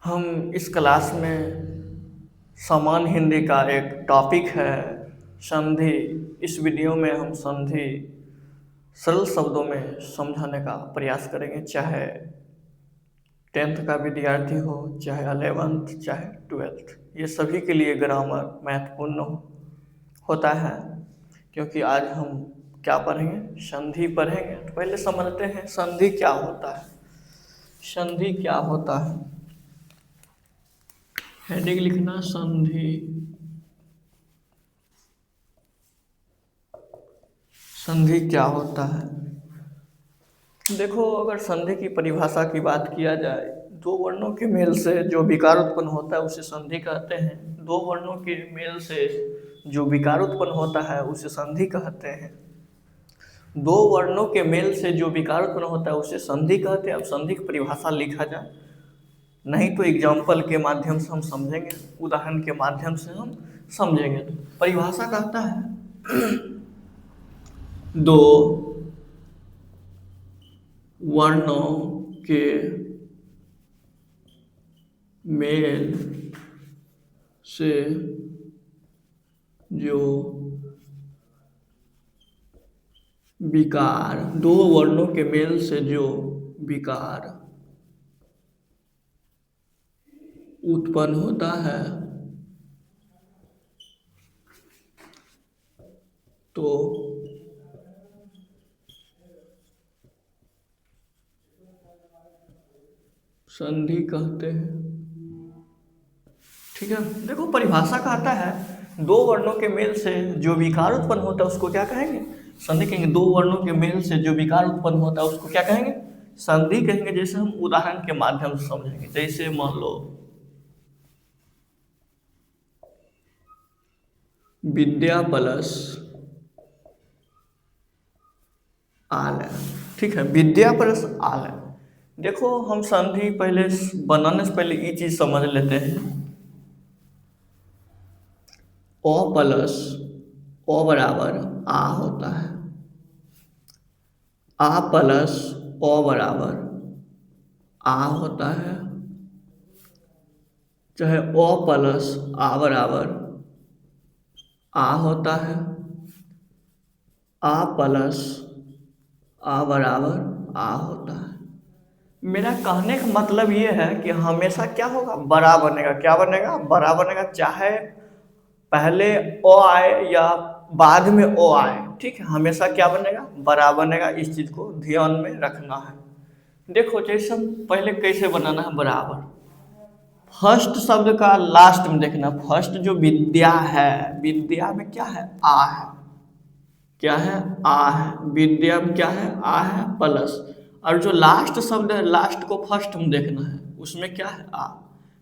हम इस क्लास में सामान्य हिंदी का एक टॉपिक है संधि। इस वीडियो में हम संधि सरल शब्दों में समझाने का प्रयास करेंगे, चाहे 10th का विद्यार्थी हो, चाहे 11th, चाहे 12th। ये सभी के लिए ग्रामर महत्वपूर्ण होता है, क्योंकि आज हम क्या पढ़ेंगे? संधि पढ़ेंगे। तो पहले समझते हैं संधि क्या होता है। संधि क्या होता है? हेडिंग लिखना, संधि। संधि क्या होता है? देखो, अगर संधि की परिभाषा की बात किया जाए, दो वर्णों के मेल से जो विकार उत्पन्न होता है उसे संधि कहते हैं। दो वर्णों के मेल से जो विकार उत्पन्न होता है उसे संधि कहते हैं। दो वर्णों के मेल से जो विकार उत्पन्न होता है उसे संधि कहते हैं। अब संधि की परिभाषा लिखा जाए, नहीं तो एग्जाम्पल के माध्यम से हम समझेंगे, उदाहरण के माध्यम से हम समझेंगे। तो परिभाषा कहता है दो वर्णों के मेल से जो विकार, दो वर्णों के मेल से जो विकार उत्पन्न होता है तो संधि कहते हैं। ठीक है, देखो परिभाषा कहता है दो वर्णों के मेल से जो विकार उत्पन्न होता है उसको क्या कहेंगे? संधि कहेंगे। दो वर्णों के मेल से जो विकार उत्पन्न होता है उसको क्या कहेंगे? संधि कहेंगे। जैसे हम उदाहरण के माध्यम से समझेंगे, जैसे मान लो विद्या प्लस आलय। ठीक है, विद्या प्लस आलय। देखो, हम संधि पहले बनाने से पहले ये चीज समझ लेते हैं। ओ प्लस ओ बराबर आ होता है। आ प्लस ओ बराबर आ होता है, चाहे ओ प्लस आ बराबर आ होता है। आ प्लस आ बराबर आ होता है। मेरा कहने का मतलब ये है कि हमेशा क्या होगा? बड़ा बनेगा। क्या बनेगा? बड़ा बनेगा, चाहे पहले ओ आए या बाद में ओ आए। ठीक है, हमेशा क्या बनेगा? बड़ा बनेगा। इस चीज को ध्यान में रखना है। देखो, जैसे हम पहले कैसे बनाना है बराबर। फर्स्ट शब्द का लास्ट में देखना। फर्स्ट जो विद्या है, विद्या में क्या है? आ है। क्या है? आ है। विद्या में क्या है? आ है प्लस। और जो लास्ट शब्द है, लास्ट को फर्स्ट में देखना है, उसमें क्या है? आ।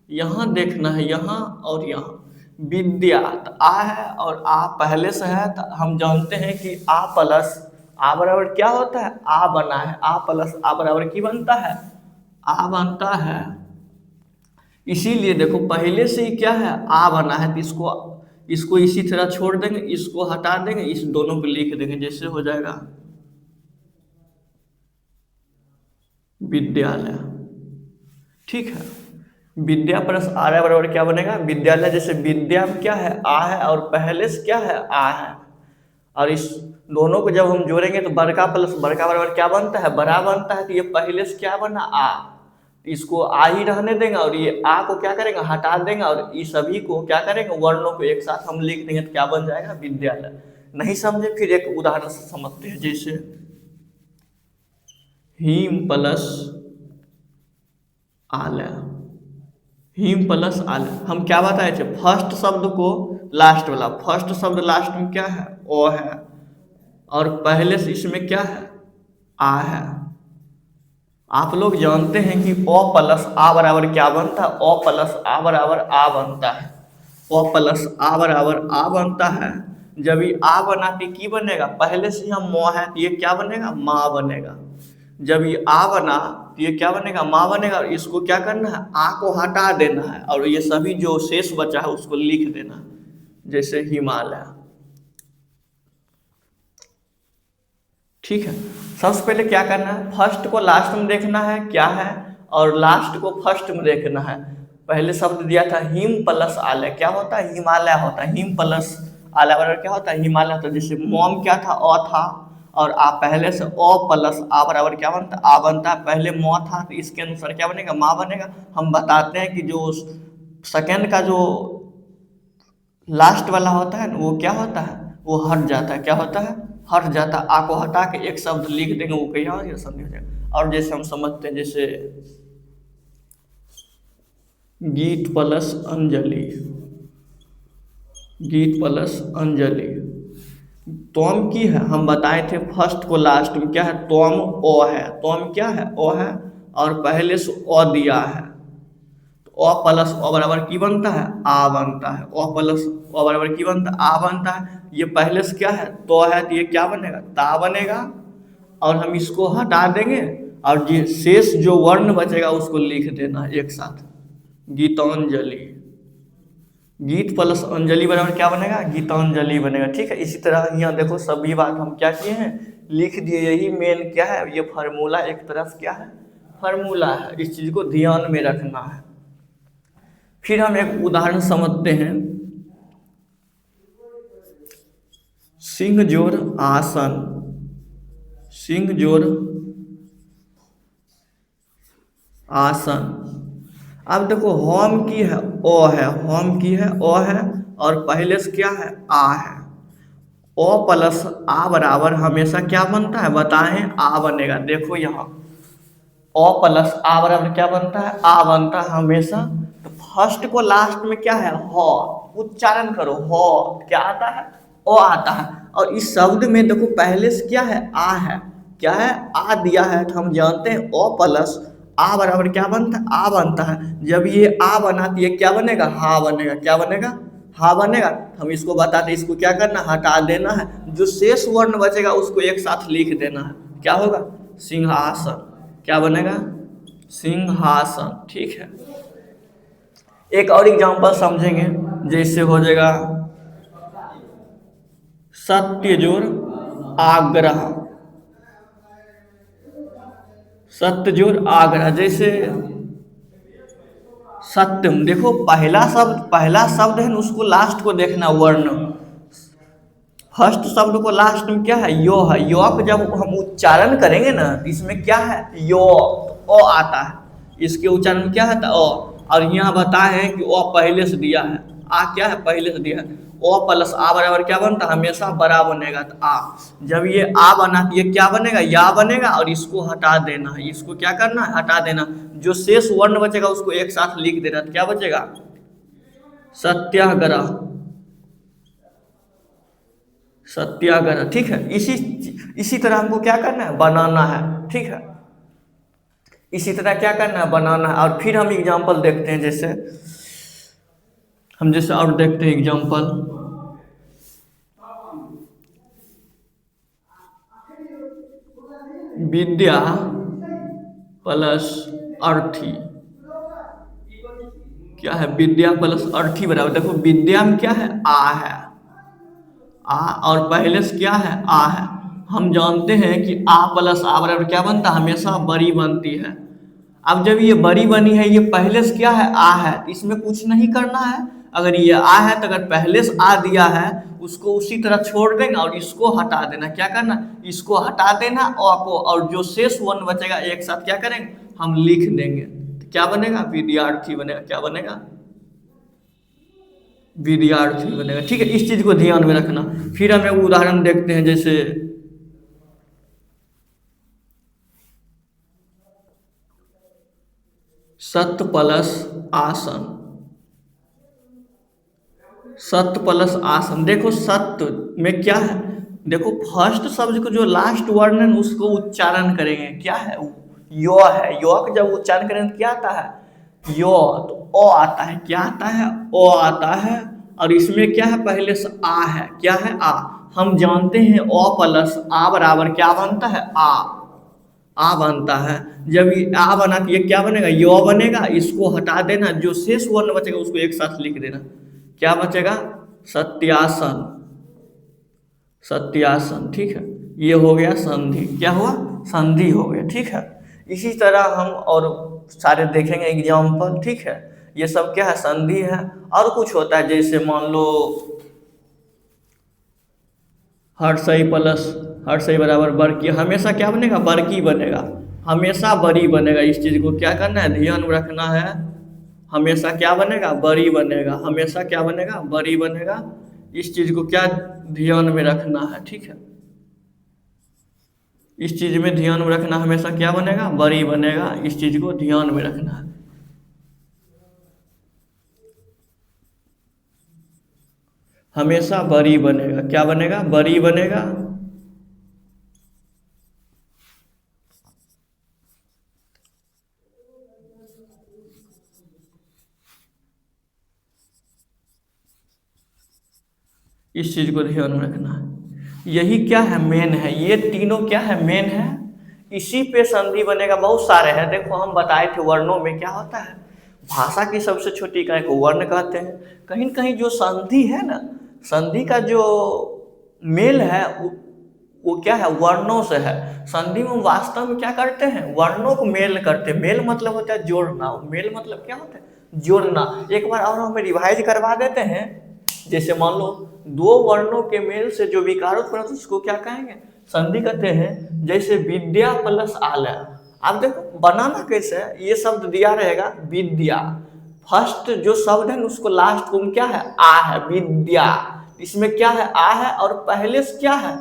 यहाँ देखना है, यहाँ और यहाँ। विद्या तो आ है और आ पहले से है, तो हम जानते हैं कि आ प्लस आ बराबर क्या होता है? आ बना है। आ प्लस आ बराबर की बनता है? आ बनता है। इसीलिए देखो, पहले से ही क्या है? आ बना है, तो इसको इसको इसी तरह छोड़ देंगे, इसको हटा देंगे, इस दोनों को लिख देंगे। जैसे हो जाएगा विद्यालय। ठीक है, विद्या प्लस आ रहा है बराबर क्या बनेगा? विद्यालय। जैसे विद्या में क्या है? आ है और पहले से क्या है? आ है। और इस दोनों को जब हम जोड़ेंगे तो बड़का प्लस बड़का बराबर क्या बनता है? बड़ा बनता है। तो ये पहले से क्या बना? आ। इसको आ ही रहने देंगे और ये आ को क्या करेंगे? हटा देंगे और इस सभी को क्या करेंगे? वर्णों को एक साथ हम लिख देंगे, तो क्या बन जाएगा? विद्यालय। नहीं समझे? फिर एक उदाहरण से समझते हैं। जैसे हिम प्लस आलय। हिम प्लस आलय। हम क्या बताए थे? फर्स्ट शब्द को लास्ट वाला। फर्स्ट शब्द लास्ट में क्या है? ओ है। और पहले से इसमें क्या है? आ है। आप लोग जानते हैं कि ओ प्लस आ बराबर क्या बनता है? ओ प्लस आ बराबर आ बनता है। ओ प्लस आ बराबर आ बनता है। जब ये आ बना के की बनेगा? पहले से हम मो है, तो ये क्या बनेगा? माँ बनेगा। जब ये आ बना तो ये क्या बनेगा? माँ बनेगा। और इसको क्या करना है? आ को हटा देना है और ये सभी जो शेष बचा है उसको लिख देना है। जैसे हिमालय। ठीक है, सबसे पहले क्या करना है? फर्स्ट को लास्ट में देखना है क्या है, और लास्ट को फर्स्ट में देखना है। पहले शब्द दिया था हिम प्लस आलय, क्या होता है? हिमालय होता है। हिम प्लस आलय बराबर क्या होता है? हिमालय होता है। जैसे मोम क्या था? अ था, और आ पहले से अ प्लस आ बराबर क्या बनता है? आ बनता है। पहले म था तो इसके अनुसार क्या बनेगा? माँ बनेगा। हम बताते हैं कि जो सेकेंड का जो लास्ट वाला होता है ना, वो क्या होता है? वो हट जाता है। क्या होता है? हट जाता है। आ को हटा के एक शब्द लिख देंगे, वो क्या हो जाएगा? संधि हो जाएगा। और जैसे हम समझते हैं, जैसे गीत प्लस अंजलि, गीत प्लस अंजलि। तोम की है, हम बताए थे फर्स्ट को लास्ट में क्या है? तोम ओ है। तोम क्या है? ओ है, और पहले से ओ दिया है तो अ प्लस अ बराबर की बनता है? आ बनता है। अ प्लस अ बराबर की बनता है? आ बनता है। ये पहले से क्या है? तो है, तो ये क्या बनेगा? ता बनेगा। और हम इसको हटा देंगे, और ये शेष जो वर्ण बचेगा उसको लिख देना है एक साथ, गीतांजलि। गीत प्लस अंजलि बराबर क्या बनेगा? गीतांजलि बनेगा। ठीक है। इसी तरह यहाँ देखो सभी बात हम क्या किए हैं? लिख दिए। यही मेन क्या है? ये फार्मूला एक तरह से क्या है? फार्मूला है। इस चीज को ध्यान में रखना है। फिर हम एक उदाहरण समझते हैं। सिंह जोड़ आसन, सिंह जोड़ आसन। अब देखो होम की है ओ है, होम की है ओ है, और पहले से क्या है? आ है। ओ प्लस आ बराबर हमेशा क्या बनता है? बताएं, आ बनेगा। देखो यहाँ ओ प्लस आ बराबर क्या बनता है? आ बनता है हमेशा। तो फर्स्ट को लास्ट में क्या है? हो। उच्चारण करो, हो क्या आता है? ओ आता है। और इस शब्द में देखो पहले से क्या है? आ है। क्या है? आ दिया है। तो हम जानते हैं ओ प्लस आ बराबर क्या बनता है? आ बनता है। जब ये आ बना तो ये क्या बनेगा? हा बनेगा। क्या बनेगा? हा बनेगा। हम इसको बताते, इसको क्या करना? हटा देना है। जो शेष वर्ण बचेगा उसको एक साथ लिख देना है। क्या होगा? सिंहासन। क्या बनेगा? सिंहासन। ठीक है। एक और एग्जांपल समझेंगे, जैसे हो जाएगा सत्य जोड़ आग्रह, सत्य जोड़ आग्रह। जैसे सत्यम, देखो पहला शब्द है ना, उसको लास्ट को देखना वर्ण। फर्स्ट शब्द को लास्ट में क्या है? यो है। यो को जब हम उच्चारण करेंगे ना, इसमें क्या है? यो, तो ओ आता है। इसके उच्चारण में क्या है? तो ओ। और यहाँ बताए हैं कि ओ पहले से दिया है। आ क्या है? पहले से दिया है। ओ प्लस आ बराबर क्या बनता है? हमेशा बड़ा बनेगा। तो आ, जब ये आ बना तो ये क्या बनेगा? या बनेगा। और इसको हटा देना है। इसको क्या करना है? हटा देना। जो शेष वर्ण बचेगा उसको एक साथ लिख देना। तो क्या बचेगा? सत्याग्रह, सत्याग्रह। ठीक है। इसी तरह हमको क्या करना है? बनाना है। ठीक है। इसी तरह क्या करना है? बनाना है। और फिर हम एग्जांपल देखते हैं। जैसे हम जैसे और देखते हैं एग्जांपल, विद्या प्लस अर्थी। क्या है? विद्या प्लस अर्थी बराबर, देखो विद्या में क्या है? आ है। आ, और पहले से क्या है? आ है। हम जानते हैं कि आ प्लस आ बराबर क्या बनता है? हमेशा बड़ी बनती है। अब जब ये बड़ी बनी है, ये पहले से क्या है? आ है। तो इसमें कुछ नहीं करना है। अगर ये आ है तो अगर पहले से आ दिया है उसको उसी तरह छोड़ देंगे, और इसको हटा देना। क्या करना? इसको हटा देना, और को, और जो शेष वन बचेगा एक साथ क्या करेंगे? हम लिख देंगे। तो क्या बनेगा? विद्यार्थी बनेगा। क्या बनेगा? विद्यार्थी बनेगा। ठीक है। इस चीज को ध्यान में रखना। फिर हम एक उदाहरण देखते हैं। जैसे सत्य प्लस आसन, सत्य प्लस आसन। देखो सत्य में क्या है? देखो फर्स्ट शब्द को जो लास्ट वर्ण है उसको उच्चारण करेंगे। क्या है? यो है। यो का जब उच्चारण करेंगे तो क्या आता है? यो। तो ओ आता है। क्या आता है? ओ आता है। और इसमें क्या है? पहले से आ है। क्या है? आ। हम जानते हैं ओ प्लस आ बराबर क्या बनता है? आ बनता है। जब ये आ बना तो ये क्या बनेगा? यो बनेगा। इसको हटा देना, जो शेष वर्ण बचेगा उसको एक साथ लिख देना। क्या बचेगा? सत्यासन, सत्यासन। ठीक है। ये हो गया संधि। क्या हुआ? संधि हो गया। ठीक है। इसी तरह हम और सारे देखेंगे एग्जाम्पल। ठीक है। ये सब क्या है, संधि है। और कुछ होता है, जैसे मान लो हर सही प्लस हर सही बराबर बरकी, हमेशा क्या बनेगा, बरकी बनेगा, हमेशा बड़ी बनेगा। इस चीज़ को क्या करना है, ध्यान में रखना है। हमेशा क्या बनेगा, बड़ी बनेगा, हमेशा क्या बनेगा, बड़ी बनेगा। इस चीज़ को क्या ध्यान में रखना है, ठीक है। इस चीज़ में ध्यान में रखना, हमेशा क्या बनेगा, बड़ी बनेगा। इस चीज़ को ध्यान में रखना है। हमेशा बड़ी बनेगा, क्या बनेगा, बड़ी बनेगा। इस चीज़ को ध्यान में रखना है। यही क्या है, मेन है। ये तीनों क्या है, मेन है। इसी पे संधि बनेगा। बहुत सारे हैं, देखो हम बताए थे वर्णों में क्या होता है, भाषा की सबसे छोटी इकाई को वर्ण कहते हैं। कहीं न कहीं जो संधि है ना, संधि का जो मेल है वो क्या है, वर्णों से है। संधि में वास्तव में क्या करते हैं, वर्णों को मेल करते हैं। मेल मतलब होता है जोड़ना। मेल मतलब क्या होता है, जोड़ना। एक बार और हमें रिवाइज करवा देते हैं। जैसे मान लो दो वर्णों के मेल से जो विकार उत्पन्न होता है उसको क्या कहेंगे, संधि कहते हैं। जैसे विद्या प्लस आलय, आप देखो बनाना कैसे है, ये शब्द दिया रहेगा विद्या, फर्स्ट जो शब्द है उसको लास्ट को क्या है, आ है, विद्या। इसमें क्या है, आ है, और पहले से क्या है,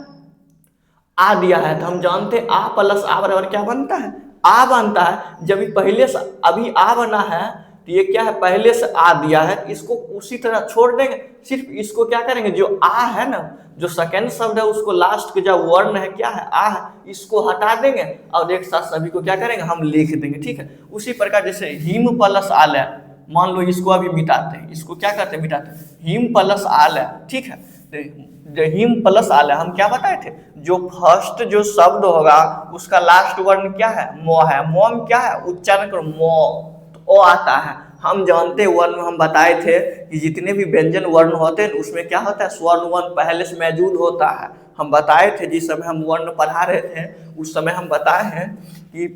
आ दिया है। तो हम जानते हैं आ प्लस आ बराबर क्या बनता है, आ बनता है। जब पहले से अभी आ बना है तो ये क्या है, पहले से आ दिया है, इसको उसी तरह छोड़ देंगे। सिर्फ इसको क्या करेंगे, जो आ है ना, जो सेकेंड शब्द है उसको लास्ट के जो वर्ण है क्या है, आ है, इसको हटा देंगे और एक साथ सभी को क्या करेंगे, हम लिख देंगे, ठीक है। उसी प्रकार जैसे हिम प्लस आलय, मान लो इसको अभी मिटाते हैं, इसको क्या करते हैं, मिटाते हैं, हिम प्लस आलय, ठीक है। हिम प्लस आलय हम क्या बताए थे, जो फर्स्ट जो शब्द होगा उसका लास्ट वर्ण क्या है, मो है। मो में क्या है, उच्चारण करो मो, तो ओ आता है। हम जानते हैं वर्ण में हम बताए थे कि जितने भी व्यंजन वर्ण होते हैं उसमें क्या होता है, स्वर्ण वर्ण पहले से मौजूद होता है। हम बताए थे जिस समय हम वर्ण पढ़ा रहे थे उस समय हम बताए हैं कि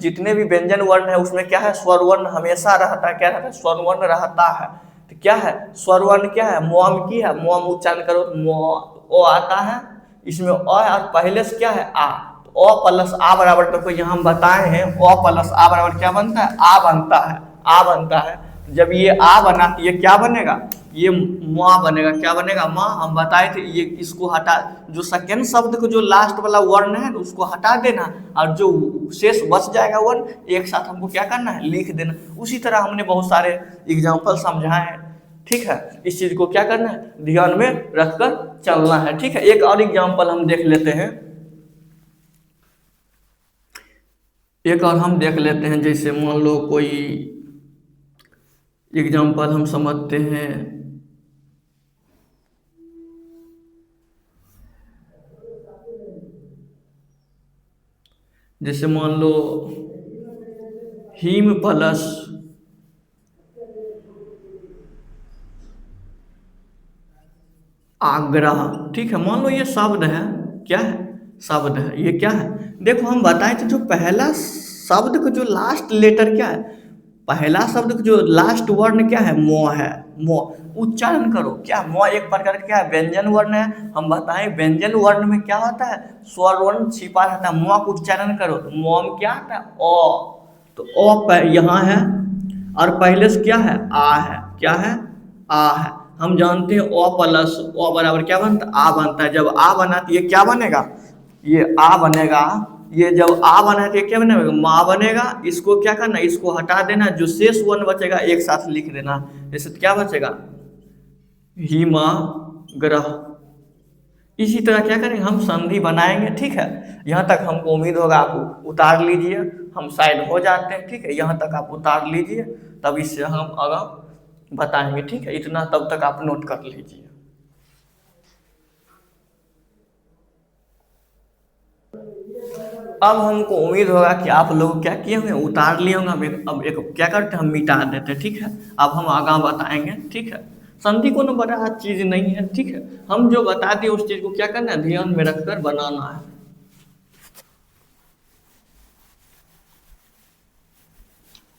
जितने भी व्यंजन वर्ण है उसमें क्या है, स्वर वर्ण हमेशा रहता है, क्या रहता है, स्वर वर्ण रहता है। तो क्या है, स्वर वर्ण क्या है, मोम की है, मोम उच्चारण करो तो मो, ओ आता है। इसमें अ और पहले से क्या है, आ, तो अ प्लस आ बराबर, तो यहाँ हम बताए हैं अ प्लस आ बराबर क्या बनता है, आ बनता है, आ बनता है। जब ये आ बना तो ये क्या बनेगा, ये माँ बनेगा, क्या बनेगा, माँ। हम बताए थे ये, इसको हटा, जो सेकेंड शब्द को जो लास्ट वाला वर्ण है उसको हटा देना, और जो शेष बच जाएगा वर्ण एक साथ हमको क्या करना है, लिख देना। उसी तरह हमने बहुत सारे एग्जाम्पल समझाए हैं, ठीक है। इस चीज को क्या करना है, ध्यान में रखकर चलना है, ठीक है। एक और एग्जाम्पल हम देख लेते हैं, एक और हम देख लेते हैं। जैसे मान लो कोई एग्जाम्पल हम समझते हैं, जैसे मान लो हिम प्लस आग्रह, ठीक है। मान लो ये शब्द है, क्या है, शब्द है, ये क्या है, देखो हम बताए थे जो पहला शब्द का जो लास्ट लेटर क्या है, पहला शब्द का जो लास्ट वर्ण क्या है, मो है, मो। उच्चारण करो, क्या मो एक प्रकार का क्या है, व्यंजन वर्ण है। हम बताएं व्यंजन वर्ण में क्या होता है, स्वर वर्ण छिपा रहता है। मो का उच्चारण करो तो मो में क्या आता है, ओ, तो ओ यहाँ है और पहले से क्या है, आ है, क्या है, आ है। हम जानते हैं ओ प्लस ओ बराबर क्या बनता है, आ बनता है। जब आ बना तो ये क्या बनेगा, ये आ बनेगा। ये जब आ बना तो ये क्या बनेगा, माँ बनेगा। इसको क्या करना, इसको हटा देना, जो शेष वर्ण बचेगा एक साथ लिख देना। जैसे तो क्या बचेगा, हिमा ग्रह। इसी तरह क्या करेंगे, हम संधि बनाएंगे, ठीक है। यहाँ तक हमको उम्मीद होगा आप उतार लीजिए, हम साइड हो जाते हैं, ठीक है। यहाँ तक आप उतार लीजिए, तब इससे हम आगे बताएंगे, ठीक है। इतना तब तक आप नोट कर लीजिए। अब हमको उम्मीद होगा कि आप लोग क्या किए होंगे, उतार लिए होंगे। अब एक क्या करते हैं, हम मिटा देते हैं, ठीक है। अब हम आगे बताएंगे, ठीक है। संधि को ना बड़ा चीज़ नहीं है, ठीक है। हम जो बता दिए उस चीज़ को क्या करना है, ध्यान में रखकर बनाना है।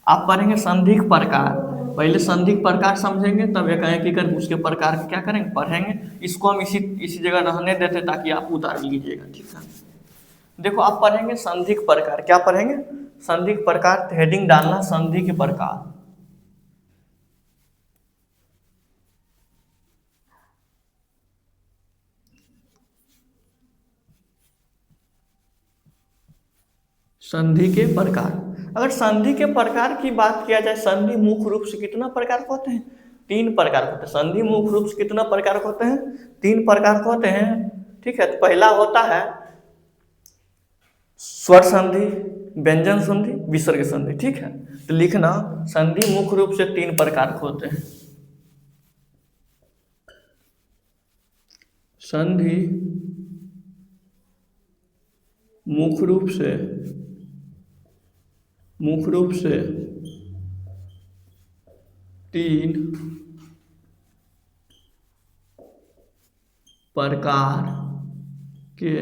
आप पढ़ेंगे संधि के प्रकार। पहले संधि के प्रकार समझेंगे, तब एक करके उसके प्रकार क्या करेंगे, पढ़ेंगे। इसको हम इसी इसी जगह रहने देते ताकि आप उतार लीजिएगा, ठीक है। देखो आप पढ़ेंगे संधि के प्रकार, क्या पढ़ेंगे, संधि के प्रकार, हेडिंग डालना संधि के प्रकार। संधि के प्रकार, अगर संधि के प्रकार की बात किया जाए, संधि मुख्य रूप से कितना प्रकार के होते हैं, 3 प्रकार के होते हैं। संधि मुख्य रूप से कितना प्रकार के होते हैं, 3 प्रकार के होते हैं, ठीक है। तो पहला होता है स्वर संधि, व्यंजन संधि, विसर्ग संधि, ठीक है। तो लिखना संधि मुख्य रूप से 3 प्रकार के होते हैं। संधि मुख्य रूप से तीन प्रकार के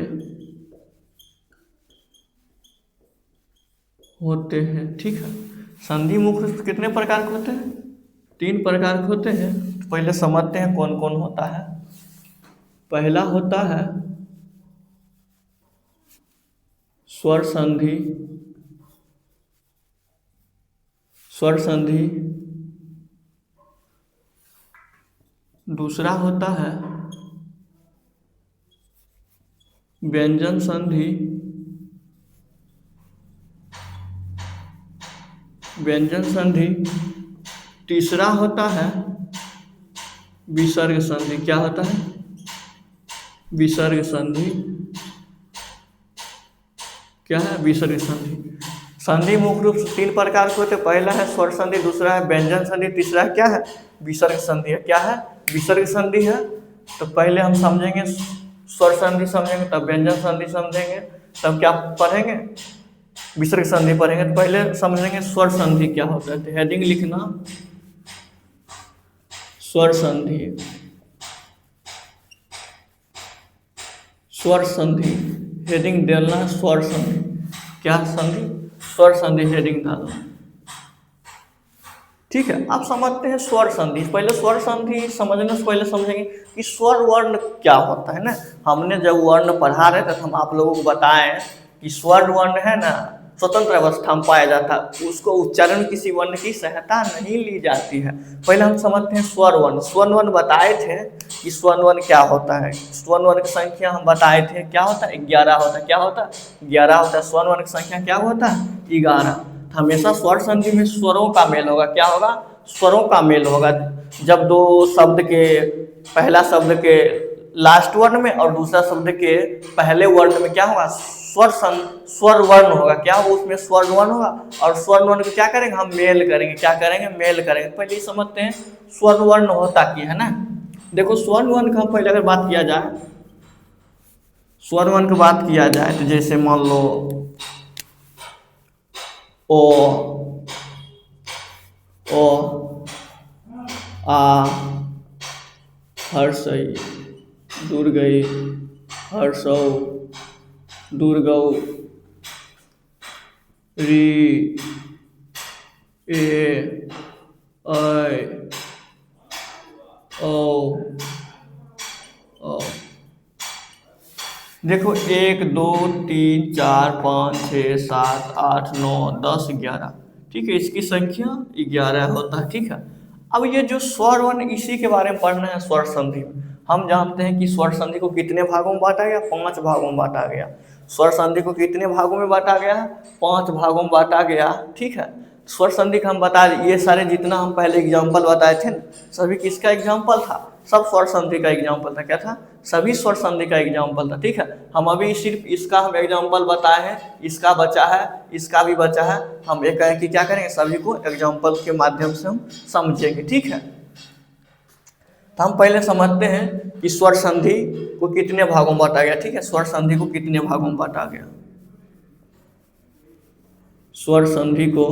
होते हैं, ठीक है। संधि मुख्य रूप से कितने प्रकार के होते हैं, 3 प्रकार के होते हैं। तो पहले समझते हैं कौन कौन होता है। पहला होता है स्वर संधि, स्वर संधि। दूसरा होता है व्यंजन संधि, व्यंजन संधि। तीसरा होता है विसर्ग संधि, क्या होता है, विसर्ग संधि, क्या है, विसर्ग संधि। संधि मुख्य रूप से 3 प्रकार के होते हैं। पहला है स्वर संधि, दूसरा है व्यंजन संधि, तीसरा है क्या है, विसर्ग संधि है। क्या है, विसर्ग संधि है। तो पहले हम समझेंगे स्वर संधि समझेंगे, तब व्यंजन संधि समझेंगे, तब क्या पढ़ेंगे, विसर्ग संधि पढ़ेंगे। तो पहले समझेंगे स्वर संधि क्या होता है। तो हेडिंग लिखना स्वर संधि, स्वर संधि, हेडिंग डालना स्वर संधि, क्या संधि, स्वर संधि, हेडिंग डालना, ठीक है। आप समझते हैं स्वर संधि। पहले स्वर संधि समझने से पहले समझेंगे कि स्वर वर्ण क्या होता है ना। हमने जब वर्ण पढ़ा रहे थे तो हम आप लोगों को बताएं कि स्वर वर्ण है ना स्वतंत्र अवस्था में पाया जाता है, उसको उच्चारण किसी वर्ण की सहायता नहीं ली जाती है। पहले हम समझते हैं स्वर वर्ण। स्वर वर्ण बताए थे कि स्वर वर्ण क्या होता है। स्वर वर्ण की संख्या हम बताए थे, क्या होता है, 11 होता है। क्या होता है, 11 होता है। स्वर वर्ण की संख्या क्या होता है, 11। हमेशा स्वर संधि में स्वरों का मेल होगा, क्या होगा, स्वरों का मेल होगा। जब दो शब्द के पहला शब्द के लास्ट वर्ण में और दूसरा शब्द के पहले वर्ण में क्या होगा, स्वर वर्ण होगा, क्या होगा, उसमें स्वर वर्ण होगा। और स्वर वर्ण को क्या करेंगे, हम मेल करेंगे, क्या करेंगे, मेल करेंगे। पहले ये समझते हैं स्वर वर्ण होता क्या है ना। देखो स्वर वर्ण का पहले अगर बात किया जाए, स्वर वर्ण की बात किया जाए तो जैसे मान लो ओ, ओ, आ, हर्षई, दुर्गई, हर्षौ, दुर्गौ, री, ए, ऐ, औ, औ। देखो 1 2 3 4 5 6 7 8 9 10 11, ठीक है। इसकी संख्या 11 होता है, ठीक है। अब ये जो स्वर वर्ण, इसी के बारे में पढ़ना है स्वर संधि में। हम जानते हैं कि स्वर संधि को कितने भागों में बांटा गया, 5 भागों में बांटा गया। स्वर संधि को कितने भागों में बांटा गया, 5 भागों में बांटा गया, ठीक है। स्वर संधि का हम बता, ये सारे जितना हम पहले एग्जाम्पल बताए थे सभी किसका एग्जाम्पल था, सब स्वर संधि का एग्जाम्पल था। क्या था, सभी स्वर संधि का एग्जाम्पल था, ठीक है। हम अभी सिर्फ इसका हम एग्जाम्पल बताए हैं, इसका बचा है, इसका भी बचा है। हम एक कहें कि क्या करेंगे, सभी को एग्जाम्पल के माध्यम से हम समझेंगे, ठीक है। तो हम पहले समझते हैं कि स्वर संधि को कितने भागों में बांटा गया, ठीक है। स्वर संधि को कितने भागों में बांटा गया, स्वर संधि को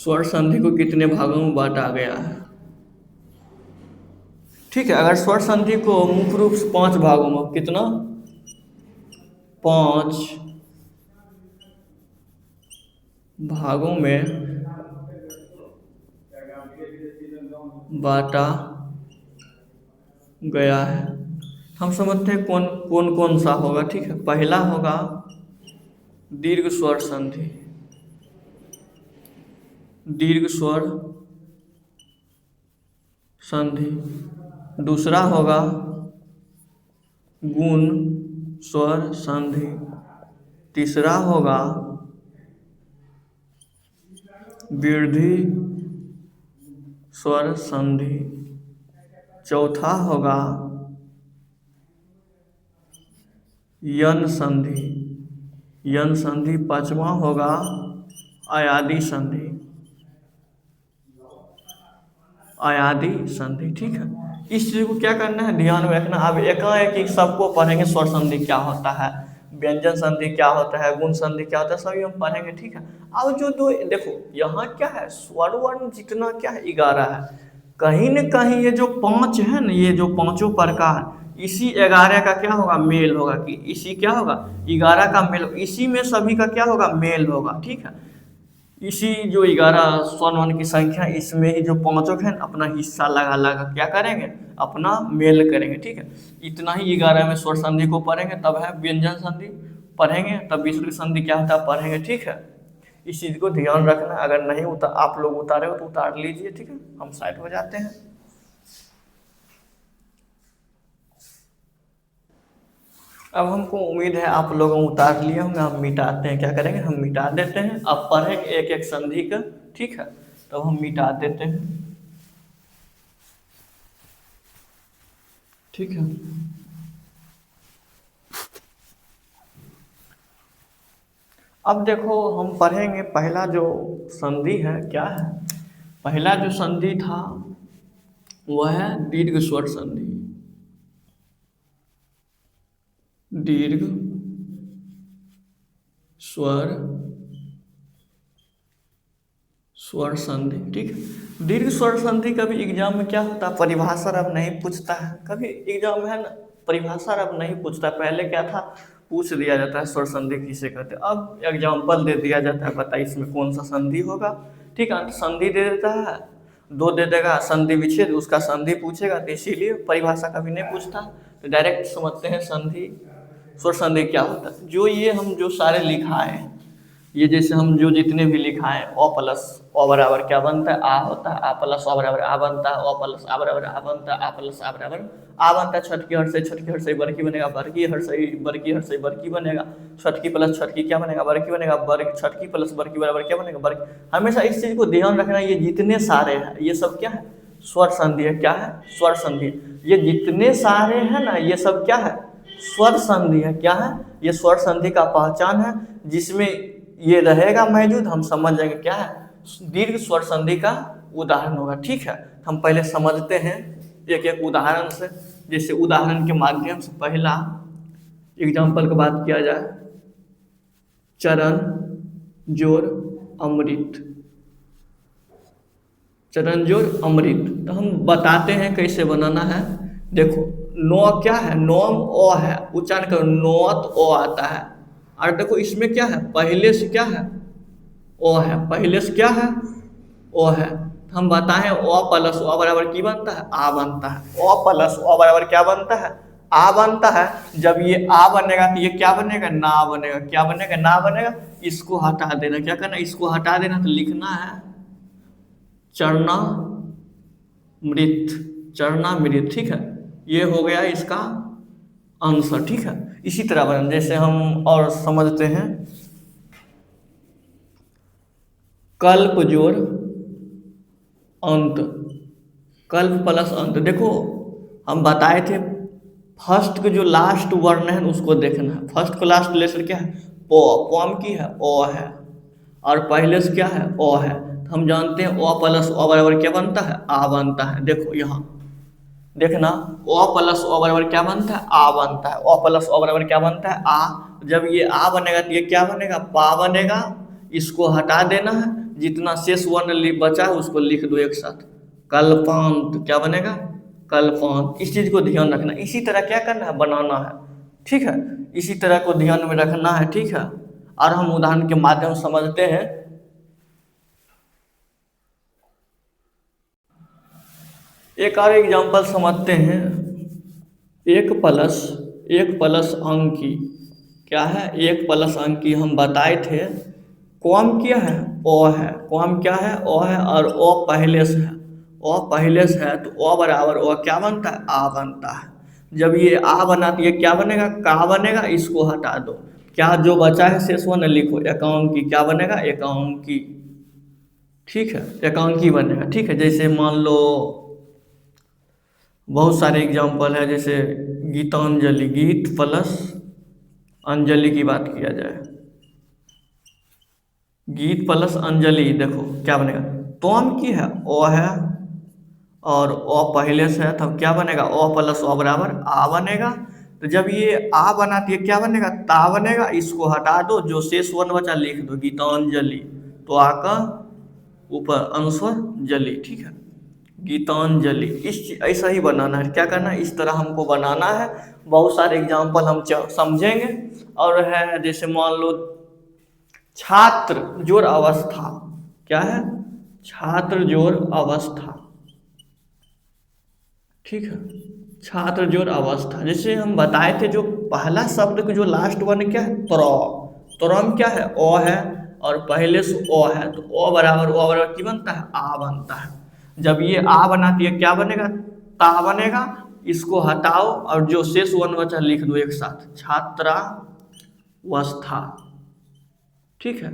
स्वर संधि को कितने भागों में बांटा गया है? ठीक है, अगर स्वर संधि को मुख्य रूप से 5 भागों में, कितना, 5 भागों में बांटा गया है। हम समझते हैं कौन कौन कौन सा होगा। ठीक है, पहला होगा दीर्घ स्वर संधि, दीर्घ स्वर संधि। दूसरा होगा गुण स्वर संधि। तीसरा होगा वृद्धि स्वर संधि। चौथा होगा यन संधि, यन संधि। पांचवा होगा अयादि संधि, अयादि संधि। ठीक है, इस चीज को क्या करना है, ध्यान में रखना। अब एकाएक सबको पढ़ेंगे, स्वर संधि क्या होता है, व्यंजन संधि क्या होता है, गुण संधि क्या होता है, सभी हम पढ़ेंगे। ठीक है, अब जो दो देखो यहाँ क्या है, स्वर वर्ण जितना क्या है 11 है, कहीं न कहीं ये जो 5 है ना, ये जो पांचों प्रकार, इसी 11 का क्या होगा, मेल होगा। कि इसी क्या होगा, 11 का मेल, इसी में सभी का क्या होगा, मेल होगा। ठीक है, इसी जो 11 स्वर वर्ण की संख्या, इसमें ही जो पांचों है अपना हिस्सा लगा लगा क्या करेंगे, अपना मेल करेंगे। ठीक है, इतना ही 11 में स्वर संधि को पढ़ेंगे, तब है व्यंजन संधि पढ़ेंगे, तब विसर्ग संधि क्या होता है पढ़ेंगे। ठीक है, इस चीज को ध्यान रखना। अगर नहीं उतार, आप लोग उतारे हो तो उतार लीजिए। ठीक है, हम साइड हो जाते हैं। अब हमको उम्मीद है आप लोग उतार लिए होंगे। हम मिटाते हैं, क्या करेंगे, हम मिटा देते हैं। अब पढ़ेंगे एक एक संधि का। ठीक है, तो हम मिटा देते हैं। ठीक है, अब देखो हम पढ़ेंगे, पहला जो संधि है क्या है, पहला जो संधि था वह है दीर्घ स्वर संधि, दीर्घ स्वर स्वर संधि। ठीक है, दीर्घ स्वर संधि कभी एग्जाम में क्या होता है, परिभाषा अब नहीं पूछता है। कभी एग्जाम में है ना, परिभाषा अब नहीं पूछता। पहले क्या था, पूछ दिया जाता है स्वर संधि किसे कहते हैं। अब एग्जाम्पल दे दिया जाता है, बताइए इसमें कौन सा संधि होगा। ठीक है, संधि दे देता है, 2 दे देगा, संधि विच्छेद, उसका संधि पूछेगा, तो इसीलिए परिभाषा कभी नहीं पूछता। तो डायरेक्ट समझते हैं संधि, स्वर संधि क्या होता है। जो ये हम जो सारे लिखाए हैं, ये जैसे हम जो जितने भी लिखाएं, अ प्लस अ बराबर क्या बनता है, आ होता है, आ प्लस अ बराबर आ बनता है, अ प्लस आ बराबर आ बनता है, आ प्लस आ बराबर आ बनता है। छठकी हर्ष से बरकी बनेगा, बरकी हर्ष से बरकी बनेगा, छठकी प्लस छठकी क्या बनेगा, बरकी बनेगा, बर्ग छठकी प्लस बरकी बराबर क्या बनेगा, बरकी। हमेशा इस चीज को ध्यान रखना, ये जितने सारे हैं ये सब क्या है, स्वर संधि है। क्या है, स्वर संधि। ये जितने सारे हैं ना, ये सब क्या है, स्वर संधि है। क्या है, ये स्वर संधि का पहचान है। जिसमें ये रहेगा मौजूद, हम समझ जाएंगे क्या है, दीर्घ स्वर संधि का उदाहरण होगा। ठीक है, हम पहले समझते हैं एक एक उदाहरण से। जैसे उदाहरण के माध्यम से पहला एग्जाम्पल की बात किया जाए, चरण जोड़ अमृत, चरण जोड़ अमृत। तो हम बताते हैं कैसे बनाना है। देखो नौ क्या है, नौम ओ है, उच्चारण करो, नौत ओ आता है। और देखो इसमें क्या है, पहले से क्या है, ओ है, पहले से क्या है, ओ है। हम बताएं ओ प्लस ओ बराबर की बनता है, आ बनता है। ओ प्लस ओ बराबर क्या बनता है, आ बनता है। जब ये आ बनेगा तो ये क्या बनेगा, ना बनेगा। क्या बनेगा, ना बनेगा। इसको हटा देना, क्या करना, इसको हटा देना। तो लिखना है चरणामृत, चरणामृत। ठीक है, ये हो गया इसका आंसर। ठीक है, इसी तरह बना, जैसे हम और समझते हैं, कल्प जोड़ अंत, कल्प प्लस अंत। देखो हम बताए थे फर्स्ट के जो लास्ट वर्ण है उसको देखना है। फर्स्ट को लास्ट लेटर क्या है, पो, पॉम की है, ओ है, और पहले से क्या है, ओ है। हम जानते हैं ओ प्लस ओ बराबर क्या बनता है, आ बनता है। देखो यहाँ देखना, ओ प्लस ओ बराबर क्या बनता है, आ बनता है। ओ प्लस ओ बराबर क्या बनता है, आ। जब ये आ बनेगा तो ये क्या बनेगा, पा बनेगा। इसको हटा देना है। जितना शेष वर्ण बचा है उसको लिख दो एक साथ। कल्पांत क्या बनेगा? कल्पांत। इस चीज को ध्यान रखना। इसी तरह क्या करना है? बनाना है। ठीक है, इसी तरह को ध्यान में रखना है। ठीक है, और हम उदाहरण के माध्यम से समझते हैं। एक और एग्जाम्पल समझते हैं। एक प्लस अंकी क्या है? एक प्लस अंकी हम बताए थे। कॉम क्या है? ओ है। कॉम क्या है? ओ है, और ओ पहले से है। ओ पहले से है तो ओ बराबर ओ क्या बनता है? आ बनता है। जब ये आ बना तो ये क्या बनेगा? का बनेगा। इसको हटा दो। क्या जो बचा है शेष वर्ण लिखो। एकांकी क्या बनेगा? एकांकी। ठीक है, एकांकी बनेगा। ठीक है, जैसे मान लो बहुत सारे एग्जाम्पल है, जैसे गीतांजलि, गीत प्लस अंजलि की बात किया जाए। गीत प्लस अंजलि, देखो क्या बनेगा? तोम की है? ओ है, और ओ पहले से है, तब क्या बनेगा? ओ प्लस ओ बराबर आ बनेगा। तो जब ये आ बना तो ये क्या बनेगा? ता बनेगा। इसको हटा दो, जो शेष वर्ण बचा लिख दो। गीतांजलि, तो आ का ऊपर अनुस्वर जली। ठीक है, गीतांजलि। ऐसा ही बनाना है। क्या करना है? इस तरह हमको बनाना है। बहुत सारे एग्जाम्पल हम समझेंगे। और है जैसे मान लो छात्र जोड़ अवस्था क्या है? छात्र जोड़ अवस्था। ठीक है, छात्र जोड़ अवस्था। जैसे हम बताए थे, जो पहला शब्द का जो लास्ट वन क्या है? त्रो। त्रोम क्या है? ओ है, और पहले से ओ है तो ओ बराबर की बनता है? आ बनता है। जब ये आ बनाती है क्या बनेगा? ता बनेगा। इसको हटाओ और जो शेष वन बचा लिख दो एक साथ। छात्रावस्था। ठीक है,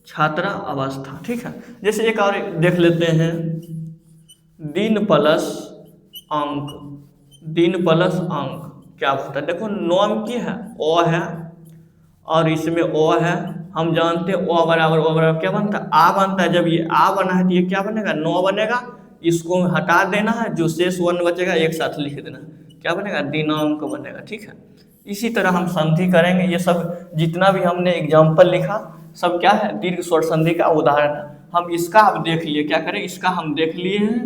छात्रा अवस्था। ठीक है, जैसे एक और देख लेते हैं। दिन प्लस अंक। दिन प्लस अंक क्या होता है? देखो नॉम की है? ओ है, और इसमें ओ है। हम जानते हैं ओ बराबर क्या बनता है? आ बनता है। जब ये आ बना है तो ये क्या बनेगा? नो बनेगा। इसको हटा देना है, जो शेष वर्ण बचेगा एक साथ लिख देना। क्या बनेगा? दिनांक बनेगा। ठीक है, इसी तरह हम संधि करेंगे। ये सब जितना भी हमने एग्जाम्पल लिखा सब क्या है? दीर्घ स्वर संधि का उदाहरण है। हम इसका अब देख लिए। क्या करें? इसका हम देख लिए हैं।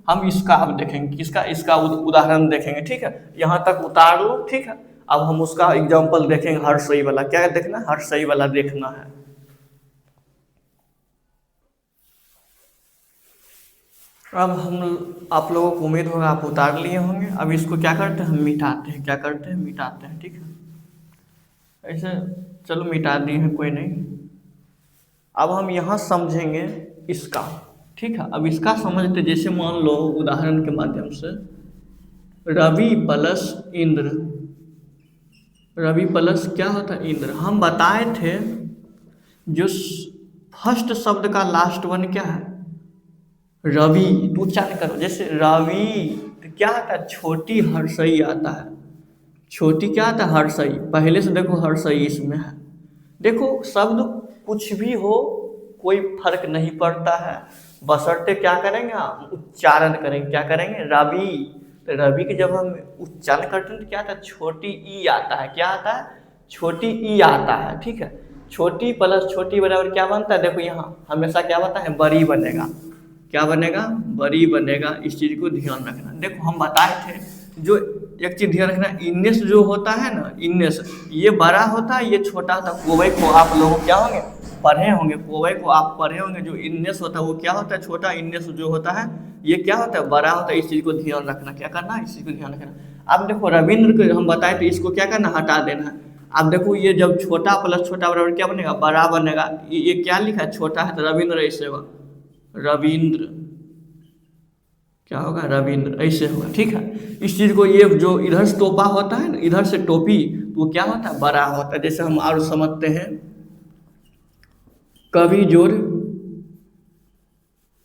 हम इसका अब देखेंगे। किसका? इसका उदाहरण देखेंगे। ठीक है, यहाँ तक उतार लो। ठीक है, अब हम उसका एग्जाम्पल देखेंगे। हर सही वाला क्या देखना है? हर सही वाला देखना है। अब हम आप लोगों को उम्मीद होगा आप उतार लिए होंगे। अब इसको क्या करते हैं? हम मिटाते हैं। क्या करते हैं? मिटाते हैं। ठीक है, ऐसे चलो मिटा दिए हैं, कोई नहीं। अब हम यहाँ समझेंगे इसका। ठीक है, अब इसका समझते। जैसे मान लो उदाहरण के माध्यम से, रवि प्लस इंद्र। रवि प्लस क्या होता है? इंद्र। हम बताए थे जो फर्स्ट शब्द का लास्ट वन क्या है? रवि। तो उच्चारण करो। जैसे रवि तो क्या आता है? छोटी हर्षई आता है। छोटी क्या आता है? हर्षई। पहले से देखो हर्षई इसमें है। देखो शब्द कुछ भी हो, कोई फर्क नहीं पड़ता है, बशर्ते क्या करेंगे? हम उच्चारण करेंगे। क्या करेंगे? रवि। तो रवि के जब हम उच्चारण करते हैं तो क्या आता है? छोटी ई आता है। क्या आता है? छोटी ई आता है। ठीक है, छोटी प्लस छोटी बराबर क्या बनता है? देखो यहाँ हमेशा क्या बनता है? बड़ी बनेगा। क्या बनेगा? बड़ी बनेगा। इस चीज को ध्यान रखना। देखो हम बताए थे, जो एक चीज ध्यान रखना, इन्नेस जो होता है ना, इन्नेस ये बड़ा होता है, ये छोटा होता है। कोवई को आप लोग क्या होंगे? पढ़े होंगे। कोवई को आप पढ़े होंगे। जो इन्नेस होता है वो क्या होता है? छोटा। इन्नेस जो होता है ये क्या होता है? बड़ा होता है। इस चीज को ध्यान रखना। क्या करना है? इस चीज को ध्यान रखना। अब देखो रविंद्र को हम बताए तो इसको क्या करना? हटा देना है। अब देखो ये जब छोटा प्लस छोटा बराबर क्या बनेगा? बड़ा बनेगा। ये क्या लिखा है? छोटा है तो रविंद्र ऐसे होगा। रविंद्र क्या होगा? रविंद्र ऐसे होगा। ठीक है, इस चीज को, ये जो इधर से टोपा होता है ना, इधर से टोपी, तो वो क्या होता है? बड़ा होता है। जैसे हम और समझते हैं, कवि जोड़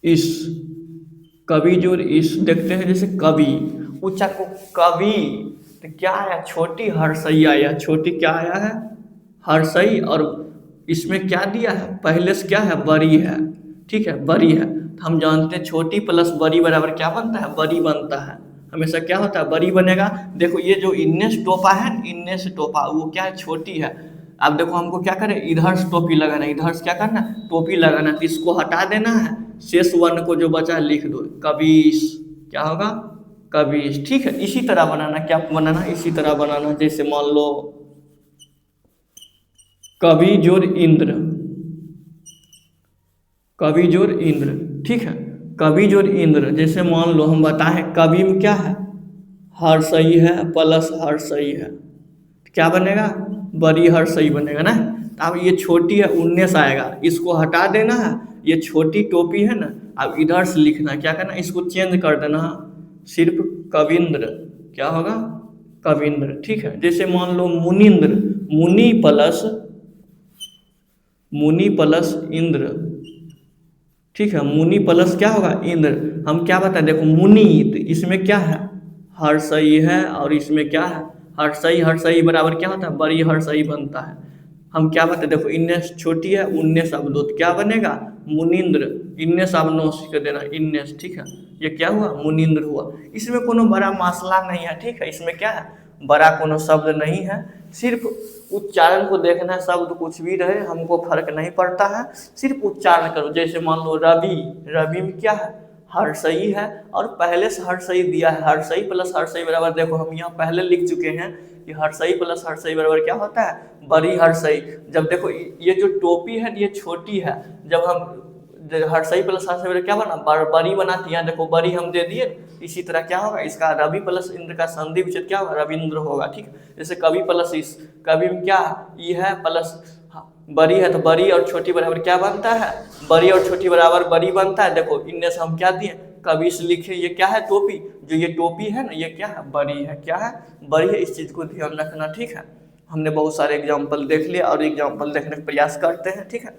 इस। कवि जोड़ इस देखते हैं। जैसे कवि ऊंचा को कवि, तो क्या आया? छोटी हर्षई आया। छोटी क्या आया है? हर्षई। और इसमें क्या दिया है? पहले से क्या है? बड़ी है। ठीक है, बड़ी है। तो हम जानते हैं छोटी प्लस बड़ी बराबर क्या बनता है? बड़ी बनता है। हमेशा क्या होता है? बड़ी बनेगा। देखो ये जो इन्ने से टोपा है, इन्ने से टोपा, वो क्या है? छोटी है। अब देखो हमको क्या करें, इधर से टोपी लगाना है, इधर से क्या करना है, टोपी लगाना है, तो इसको हटा देना है, शेष वर्ण को जो बचा है लिख दो, कबीश। क्या होगा, कबीश। ठीक है, इसी तरह बनाना, क्या बनाना, इसी तरह बनाना। जैसे मान लो कवि जोड़ इंद्र, कवि जोड़ इंद्र। ठीक है, कवि जोड़ इंद्र। जैसे मान लो हम बताएं कवि में क्या है, हर्षई है प्लस हर्षई है, क्या बनेगा, बड़ी हर्षई बनेगा ना। अब ये छोटी है 19 आएगा, इसको हटा देना है, ये छोटी टोपी है ना, अब इधर से लिखना, क्या करना, इसको चेंज कर देना, सिर्फ कविंद्र। क्या होगा, कविंद्र। ठीक है, जैसे मान लो मुनिंद्र, मुनि प्लस इंद्र। ठीक है, मुनि प्लस क्या होगा, इंद्र। हम क्या बताए, देखो मुनि, तो इसमें क्या है, हर्षई है, और इसमें क्या है, हर्षई। हर्षई बराबर क्या होता है, बड़ी हर्षई बनता है। हम क्या बताए, देखो 19 छोटी है, 19 अब दो, तो क्या बनेगा, मुनिंद्र। 19 अब 9 कर देना, 19। ठीक है, ये क्या हुआ, मुनिंद्र हुआ। इसमें कोनो बड़ा मसला नहीं है। ठीक है, इसमें क्या है, बड़ा कोनो शब्द नहीं है, सिर्फ उच्चारण को देखना है। शब्द कुछ भी रहे हमको फर्क नहीं पड़ता है, सिर्फ उच्चारण करो। जैसे मान लो रवि, रवि में क्या है, हर्षई है, और पहले से हर्षई दिया है, हर्षई प्लस हर्षई बराबर, देखो हम यहाँ पहले लिख चुके हैं कि हर्षई प्लस हर्षई बराबर क्या होता है, बड़ी हर्षई। जब देखो ये जो टोपी है ये छोटी है, जब हम हर्षई प्लस हर्षई बराबर क्या बना, बड़ी बनाती है, देखो बड़ी हम दे दिए। इसी तरह क्या होगा, इसका रवि प्लस इंद्र का संधि विच्छेद क्या होगा, रविंद्र होगा। ठीक है, जैसे कवि प्लस इस, कवि में क्या ई है प्लस बड़ी है, तो बड़ी और छोटी बराबर क्या बनता है, बड़ी और छोटी बराबर बड़ी बनता है। देखो इनमें से हम क्या दिए, कवि से लिखे, ये क्या है, टोपी। जो ये टोपी है ना, ये क्या है, बड़ी है। क्या है, बड़ी है। इस चीज को ध्यान रखना। ठीक है, हमने बहुत सारे एग्जाम्पल देख लिए, और एग्जाम्पल देखने का प्रयास करते हैं। ठीक है,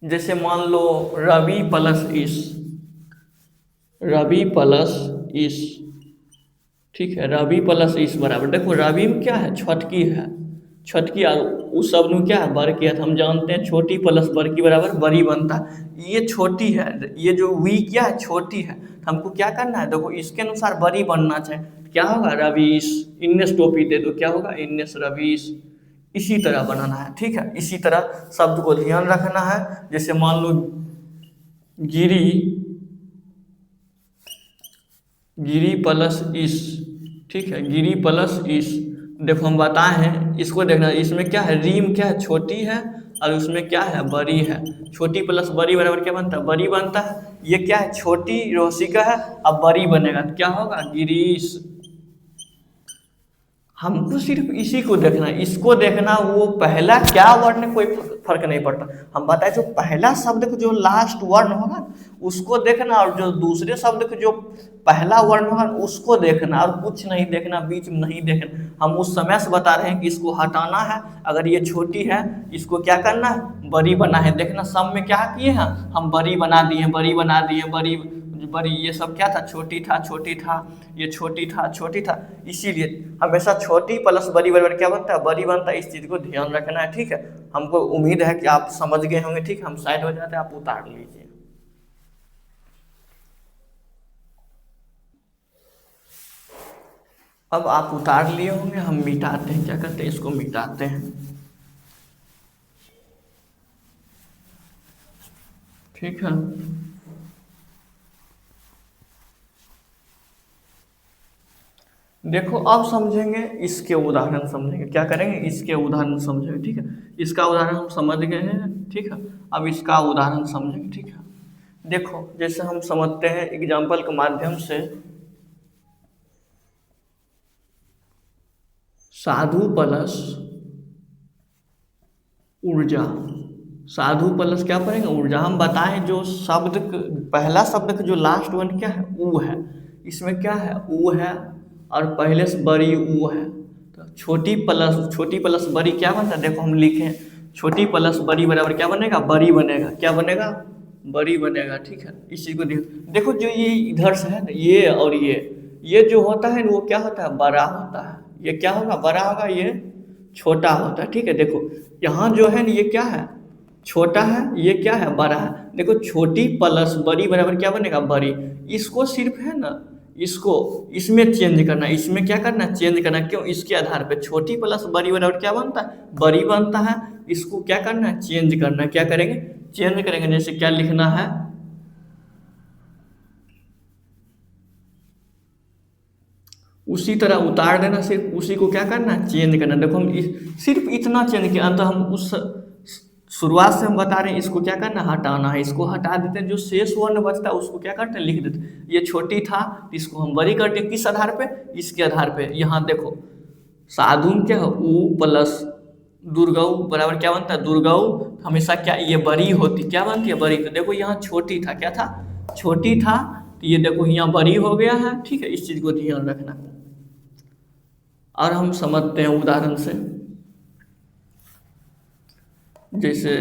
जैसे मान लो रवि प्लस इस, रवि प्लस इस। ठीक है, रवि प्लस इस बराबर, देखो रवि में क्या है, छटकी है, छटकी, और उस शब्द में क्या है, बर की है। तो हम जानते हैं छोटी प्लस बर की बराबर बड़ी बनता है। ये छोटी है, ये जो वी क्या है, छोटी है, तो हमको क्या करना है, देखो इसके अनुसार बड़ी बनना चाहिए। क्या होगा, रवीश। इन्नेस टोपी दे दो, क्या होगा, इन्नेस रवीश। इसी तरह बनाना है। ठीक है, इसी तरह शब्द को ध्यान रखना है। जैसे मान लो गिरी, गिरी प्लस इस। ठीक है, गिरी प्लस इस। देखो हम बताए हैं, इसको देखना, इसमें क्या है, रीम क्या है, छोटी है, और उसमें क्या है, बड़ी है। छोटी प्लस बड़ी बराबर क्या बनता है, बड़ी बनता है। ये क्या है, छोटी रोशिका है, अब बड़ी बनेगा, तो क्या होगा, गिरीश। हमको सिर्फ इसी को देखना है, इसको देखना, वो पहला क्या वर्ण है, कोई फर्क नहीं पड़ता। हम बताए जो पहला शब्द का जो लास्ट वर्ण होगा उसको देखना, और जो दूसरे शब्द का जो पहला वर्ण होगा उसको देखना, और कुछ नहीं देखना, बीच में नहीं देखना। हम उस समय से बता रहे हैं कि इसको हटाना है, अगर ये छोटी है इसको क्या करना है, बड़ी बना है। देखना सब में क्या किए हैं, हम बड़ी बना दिए, बड़ी बना दिए, बड़ी बड़ी। ये सब क्या था, छोटी था, छोटी था, ये छोटी था, छोटी था। इसीलिए हमेशा छोटी प्लस बड़ी बराबर क्या बनता है, बड़ी बनता है। इस चीज़ को ध्यान रखना है। ठीक है, हमको उम्मीद है कि आप समझ गए होंगे। ठीक है, हम साइड हो जाते हैं, आप उतार लीजिए। अब आप उतार लिए होंगे, हम मिटाते हैं, क्या करते हैं, इसको मिटाते हैं। ठीक है, देखो अब समझेंगे, इसके उदाहरण समझेंगे। क्या करेंगे, इसके उदाहरण समझेंगे। ठीक है, इसका उदाहरण हम समझ गए हैं। ठीक है, अब इसका उदाहरण समझेंगे। ठीक है, देखो जैसे हम समझते हैं एग्जाम्पल के माध्यम से, साधु प्लस ऊर्जा। साधु प्लस क्या पढ़ेंगे, ऊर्जा। हम बताएं जो शब्द पहला शब्द का जो लास्ट वन क्या है, ऊ है। इसमें क्या है, ऊ है, और पहले से बड़ी ऊ है। तो छोटी प्लस बड़ी क्या बनता है, देखो हम लिखे छोटी प्लस बड़ी बराबर क्या बनेगा, बड़ी बनेगा। क्या बनेगा, बड़ी बनेगा। ठीक है, इसी को देखो जो ये इधर से है ना, ये और ये जो होता है वो क्या होता है, बड़ा होता है। ये क्या होगा, बड़ा होगा, ये छोटा होता है। ठीक है, देखो यहाँ जो है ना, ये क्या है, छोटा है, ये क्या है, बड़ा है। देखो छोटी प्लस बड़ी बराबर क्या बनेगा, बड़ी। इसको सिर्फ है ना, इसको इसमें चेंज करना, इसमें क्या करना, चेंज करना। क्यों? इसके आधार पे छोटी प्लस बड़ी बराबर क्या बनता है, बड़ी बनता है। इसको क्या करना है, चेंज करना है। क्या करेंगे, चेंज करेंगे। जैसे क्या लिखना है, उसी तरह उतार देना, सिर्फ उसी को क्या करना है, चेंज करना। देखो हम सिर्फ इतना चेंज किया, अंत हम उस शुरुआत से हम बता रहे हैं इसको क्या करना, हटाना है। इसको हटा देते हैं, जो शेष वर्ण बचता है उसको क्या करते हैं, लिख देते हैं। ये छोटी था तो इसको हम बड़ी करते हैं, किस आधार पे, इसके आधार पे। यहाँ देखो साधुन क्या है, उ प्लस दुर्गऊ बराबर क्या बनता है, दुर्गऊ। हमेशा क्या, ये बड़ी होती, क्या बनती है, बड़ी। तो देखो यहाँ छोटी था, क्या था, छोटी था, तो ये देखो यहाँ बड़ी हो गया है। ठीक है, इस चीज को ध्यान रखना। और हम समझते हैं उदाहरण से। जैसे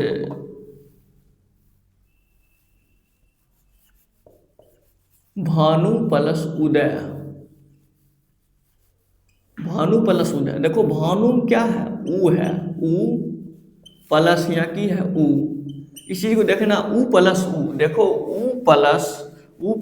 भानु प्लस उदय, भानु प्लस उदय। देखो भानु क्या है, उ है, उ प्लस यहाँ की है उ। इसी को देखना, उ प्लस उ। देखो उ प्लस उ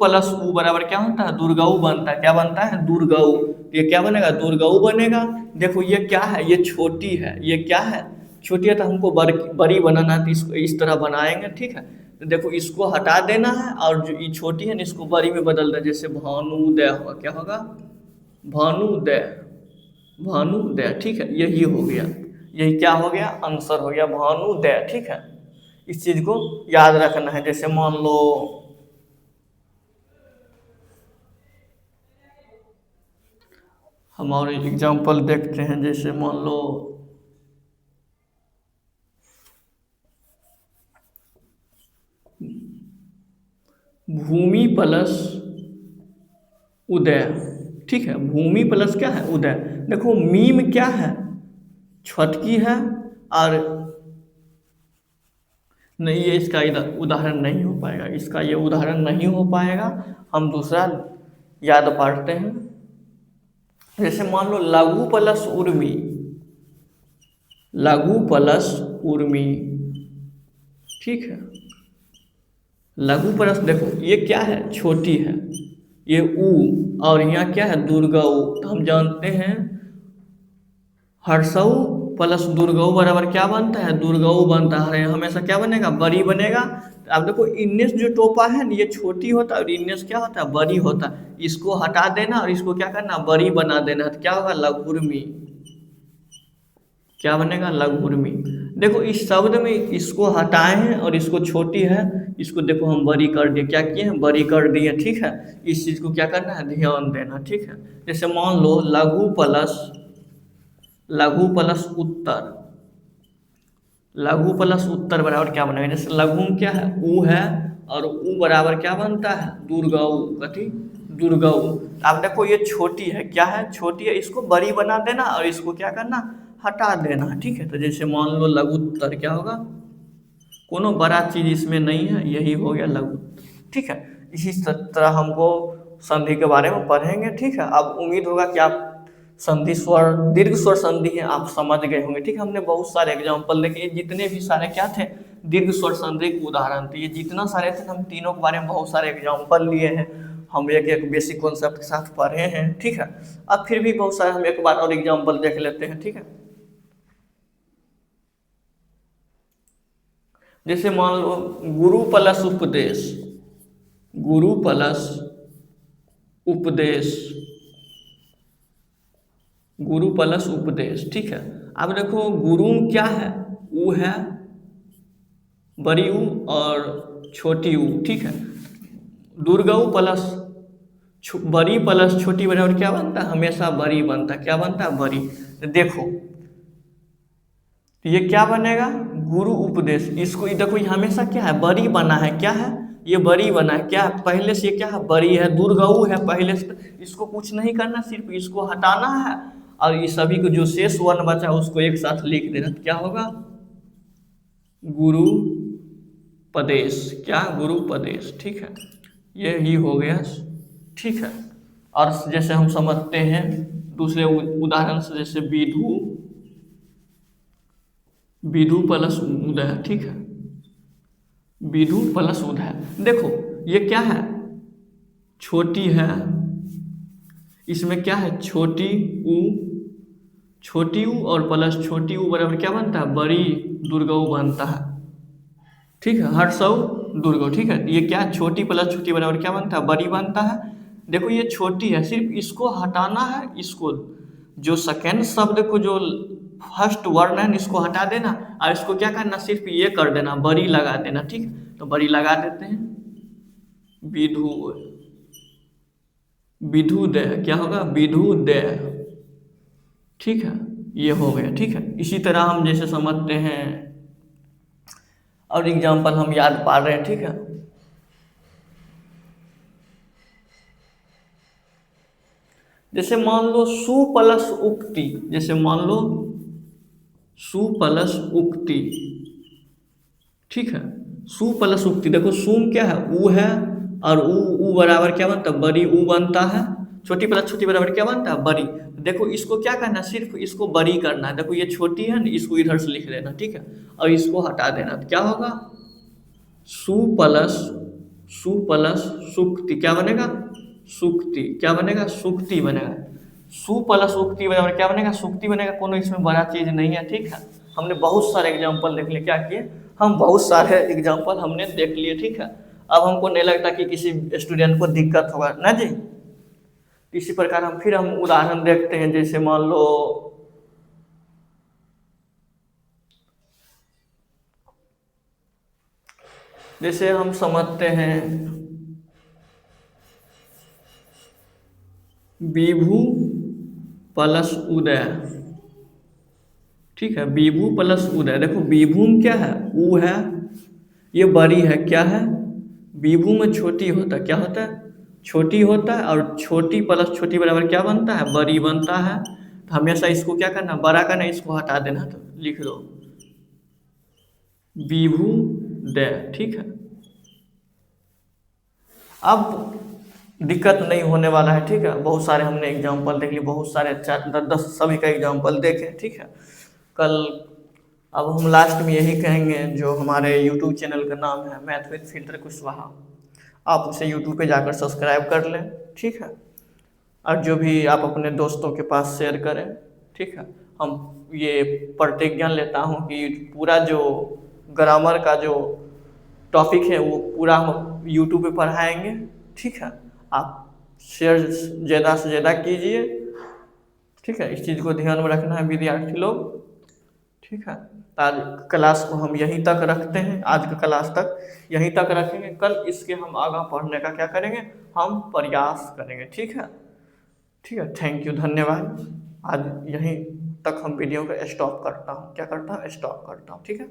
बराबर क्या होता है, दुर्गऊ बनता है। क्या बनता है, दुर्गऊ। ये क्या बनेगा, दुर्गऊ बनेगा। देखो ये क्या है, ये छोटी है, ये क्या है, छोटी है। तो हमको बड़ी बनाना है, तो इसको इस तरह बनाएंगे। ठीक है, तो देखो इसको हटा देना है, और जो ये छोटी है ना इसको बड़ी में बदल देना। जैसे भानुदय होगा, क्या होगा, भानुदय, भानुदय। ठीक है, यही हो गया, यही क्या हो गया, आंसर हो गया, भानुदय। ठीक है, इस चीज को याद रखना है। जैसे मान लो हम और एग्जाम्पल देखते हैं। जैसे मान लो भूमि प्लस उदय। ठीक है, भूमि प्लस क्या है, उदय। देखो मीम क्या है, छटकी है, और नहीं, ये इसका उदाहरण नहीं हो पाएगा, इसका ये उदाहरण नहीं हो पाएगा। हम दूसरा याद पढ़ते हैं। जैसे मान लो लघु प्लस उर्मी, लघु प्लस उर्मी। ठीक है, लघु प्लस, देखो ये क्या है, छोटी है, ये उ, और यहाँ क्या है, दुर्गऊ। तो हम जानते हैं हर्षऊ प्लस दुर्गऊ बराबर क्या बनता है, दुर्गऊ बनता है। हमेशा क्या बनेगा, बड़ी बनेगा। अब देखो इन्नेस जो टोपा है ना, ये छोटी होता है, और इन्नेस क्या होता है, बड़ी होता है। इसको हटा देना और इसको क्या करना, बड़ी बना देना। तो क्या होगा, लघुर्मी। क्या बनेगा, लघुर्मी। देखो इस शब्द में इसको हटाए हैं और इसको छोटी है, इसको देखो हम बड़ी कर दिए। क्या किए हैं, बड़ी कर दिए। ठीक है, इस चीज को क्या करना है, ध्यान देना। ठीक है, जैसे मान लो लघु प्लस उत्तर, लघु प्लस उत्तर बराबर क्या बनेगा। जैसे लघु क्या है, उ है, और उ बराबर क्या बनता है, दुर्गऊ। कथी, दुर्गऊ। अब देखो ये छोटी है, क्या है, छोटी है, इसको बड़ी बना देना और इसको क्या करना, हटा देना। ठीक है, तो जैसे मान लो लघुत्तर क्या होगा, कोनो बड़ा चीज इसमें नहीं है, यही हो गया लघु। ठीक है, इसी तरह हमको संधि के बारे में पढ़ेंगे। ठीक है, अब उम्मीद होगा कि आप संधि स्वर, दीर्घ स्वर संधि है आप समझ गए होंगे। ठीक है, हमने बहुत सारे एग्जाम्पल देखे, ये जितने भी सारे क्या थे, दीर्घ स्वर संधि के उदाहरण थे। ये जितना सारे थे, हम तीनों के बारे में बहुत सारे एग्जाम्पल लिए हैं। हम एक एक बेसिक कॉन्सेप्ट के साथ पढ़े हैं। ठीक है, अब फिर भी बहुत सारे हम एक बार और एग्जाम्पल देख लेते हैं। ठीक है, जैसे मान लो गुरु प्लस उपदेश, गुरु प्लस उपदेश, गुरु प्लस उपदेश। ठीक है, अब देखो गुरु क्या है, उ है, बड़ी उ और छोटी उ। ठीक है, दुर्गऊ प्लस बड़ी प्लस छोटी बराबर क्या बनता है, हमेशा बड़ी बनता है। क्या बनता है, बड़ी। तो देखो ये क्या बनेगा, गुरु उपदेश। इसको देखो ये हमेशा क्या है, बड़ी बना है। क्या है, ये बड़ी बना है। क्या पहले से क्या है, बड़ी है, दुर्गऊ है पहले से। इसको कुछ नहीं करना, सिर्फ इसको हटाना है, और ये सभी को जो शेष वर्ण बचा उसको एक साथ लिख देना। तो क्या होगा, गुरु पदेश। क्या, गुरु पदेश। ठीक है, ये ही हो गया। ठीक है, और जैसे हम समझते हैं दूसरे उदाहरण से, जैसे विधु, विधु प्लस उदय। ठीक है, विधु प्लस उदय। देखो ये क्या है, छोटी है, इसमें क्या है, छोटी ऊ और प्लस छोटी ऊ बराबर क्या बनता है, बड़ी दुर्गऊ बनता है। ठीक है, हर्षऊ दुर्गऊ। ठीक है, ये क्या, छोटी प्लस छोटी बराबर क्या बनता है, बड़ी बनता है। देखो ये छोटी है, सिर्फ इसको हटाना है, इसको जो सेकेंड शब्द को जो फर्स्ट वर्ण है इसको हटा देना, और इसको क्या करना, सिर्फ ये कर देना, बड़ी लगा देना। ठीक है, तो बड़ी लगा देते हैं, विधु, विधुदय, क्या होगा, विधुदय। ठीक है, ये हो गया। ठीक है, इसी तरह हम जैसे समझते हैं, और एग्जाम्पल हम याद पा रहे हैं। ठीक है, जैसे मान लो सु प्लस उक्ति, जैसे मान लो सु प्लस उक्ति। ठीक है, सु प्लस उक्ति, देखो सुम क्या है, ऊ है, और ऊ बराबर क्या बनता है, बड़ी ऊ बनता है। छोटी प्लस छोटी बराबर क्या बनता है, बड़ी। देखो इसको क्या करना है, सिर्फ इसको बड़ी करना है। देखो ये छोटी है ना, इसको इधर से लिख देना। ठीक है, और इसको हटा देना, तो क्या होगा, सु प्लस सुक्ति, क्या बनेगा, सुक्ति, क्या बनेगा, सुक्ति बनेगा। सु प्लस उक्ति बराबर क्या बनेगा, सुक्ति बनेगा। कोनो इसमें बड़ा चीज नहीं है। ठीक है, हमने बहुत सारे एग्जाम्पल देख लिए, क्या किए हम, बहुत सारे एग्जाम्पल हमने देख लिए। ठीक है, अब हमको नहीं लगता कि किसी स्टूडेंट को दिक्कत होगा ना जी। इसी प्रकार हम उदाहरण देखते हैं, जैसे मान लो जैसे हम समझते हैं विभु प्लस उदय। ठीक है, विभु प्लस उदय। देखो विभु में क्या है, ऊ है, ये बड़ी है, क्या है, विभु में छोटी होता है, क्या होता है, छोटी होता है, और छोटी प्लस छोटी बराबर क्या बनता है, बड़ी बनता है। तो हमेशा इसको क्या करना, बड़ा करना, इसको हटा देना। तो लिख दो विभु दय। ठीक है, अब दिक्कत नहीं होने वाला है। ठीक है, बहुत सारे हमने एग्जाम्पल देख लिए, बहुत सारे 4-10 सभी का एग्जाम्पल देखे। ठीक है, कल अब हम लास्ट में यही कहेंगे, जो हमारे यूट्यूब चैनल का नाम है मैथ विद फिल्टर कुशवाहा, आप उसे यूट्यूब पे जाकर सब्सक्राइब कर लें। ठीक है, और जो भी आप अपने दोस्तों के पास शेयर करें। ठीक है, हम ये प्रतिज्ञा लेता हूँ कि पूरा जो ग्रामर का जो टॉपिक है वो पूरा हम यूट्यूब पे पढ़ाएंगे। ठीक है, आप शेयर ज़्यादा से ज़्यादा कीजिए। ठीक है, इस चीज़ को ध्यान में रखना है विद्यार्थी लोग। ठीक है, आज क्लास को हम यहीं तक रखते हैं, आज का क्लास तक यहीं तक रखेंगे। कल इसके हम आगे पढ़ने का क्या करेंगे, हम प्रयास करेंगे। ठीक है, ठीक है, थैंक यू, धन्यवाद। आज यहीं तक हम वीडियो को स्टॉप करता हूँ, क्या करता हूँ, स्टॉप करता हूँ। ठीक है।